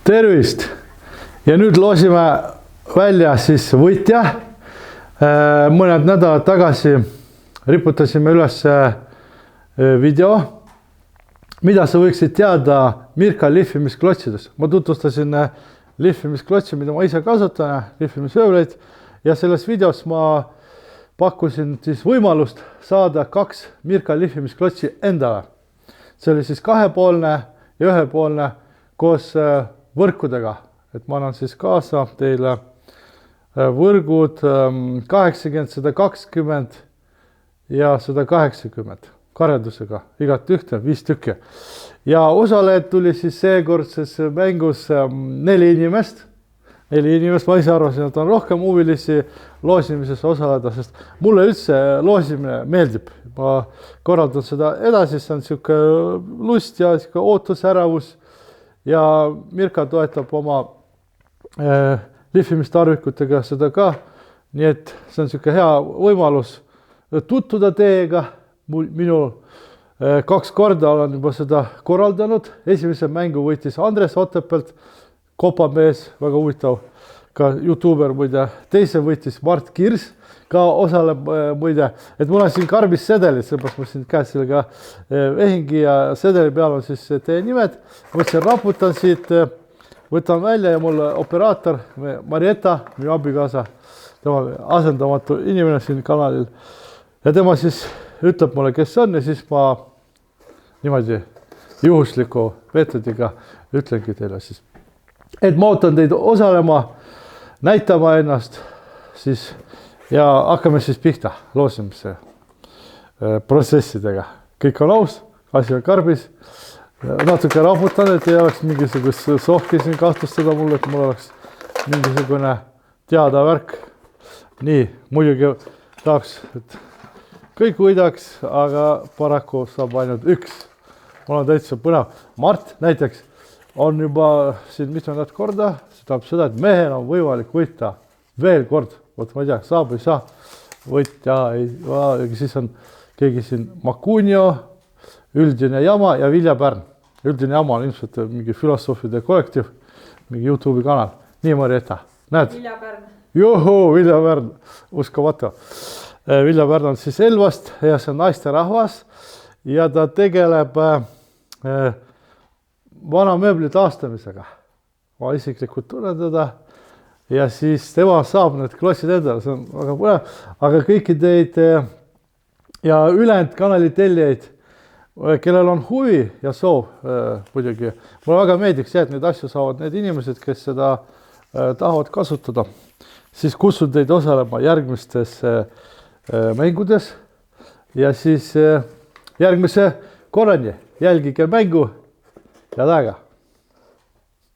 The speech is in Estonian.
Tervist! Ja nüüd loosime välja siis võitja. Mõned nädalad tagasi riputasime üles video, mida sa võiksid teada Mirka lihvimisklotsidest. Ma tutvustasin lihvimisklotsi, mida ma ise kasutan, lihvimisvöövleid, ja selles videos ma pakkusin siis võimalust saada 2 Mirka lihvimisklotsi endale. See oli siis 2-poolne ja 1-poolne koos võrkudega, et ma annan siis kaasa teile võrgud 80, 120 ja 180 karjadusega, igat ühte 5 tükki. Ja osalejad tuli siis seekordses mängus 4 inimest. 4 inimest, ma ise arvasin, et on rohkem huvilisi loosimises osaleda, sest mulle üldse loosimine meeldib. Ma korraldan seda edasi, see on siuke lust ja siuke ootusäravus. Ja Mirka toetab oma lihvimistarvikutega seda ka, nii et see on siuke hea võimalus tutvuda teiega. Minul 2 korda olen juba seda korraldanud. Esimese mängu võitis Andres Otepelt, kopamees, väga huvitav, ka YouTuber muide. Teise võitis Mart Kirs, ka osaleb muide, et mul on siin karbis sedelid, seepärast ma siin käes sellega ehingi ja sedeli peal on siis teie nimed. Võtsin raputan siit, võtan välja ja mul operaator Marietta, minu abikaasa, tema asendamatu inimene siin kanalil. Ja tema siis ütleb mulle, kes on, ja siis ma niimoodi juhusliku meetodiga ütlengi teile siis. Et ma ootan teid osalema, näitama ennast siis ja hakkame siis pihta loosimise protsessidega. Kõik on aus, asi on karbis. Natuke raputan, et ei oleks mingisugust sohki siin kahtlustada mulle, et mul oleks mingisugune teada värk. Nii, muidugi tahaks, et kõik võidaks, aga paraku saab ainult 1. Mul on täitsa põnev. Mart näiteks on juba siin mitmendat korda. See tähendab seda, et mehel on võimalik võita veel kord. Võt ma ei tea, saab või saa võitja, siis on keegi siin Macunio, Üldine Jama ja Vilja Pärn. Üldine Jama on ilmselt mingi filosoofide kollektiiv, mingi YouTube'i kanal. Nii, Marietta, näed? Vilja Pärn. Juhuu, Vilja Pärn, uskamatu. Vilja Pärn on siis Elvast ja see on naisterahvas ja ta tegeleb vana mööbli taastamisega. Ma isiklikult tunnen teda. Ja siis tema saab need klotsid endale, see on väga põnev, aga kõiki teid ja ülejäänud kanali tellijaid, kellel on huvi ja soov muidugi. Mulle väga meeldiks, et neid asju saavad need inimesed, kes seda tahavad kasutada. Siis kutsun teid osalema järgmistes mängudes ja siis järgmise korrani jälgige mängu ja aega.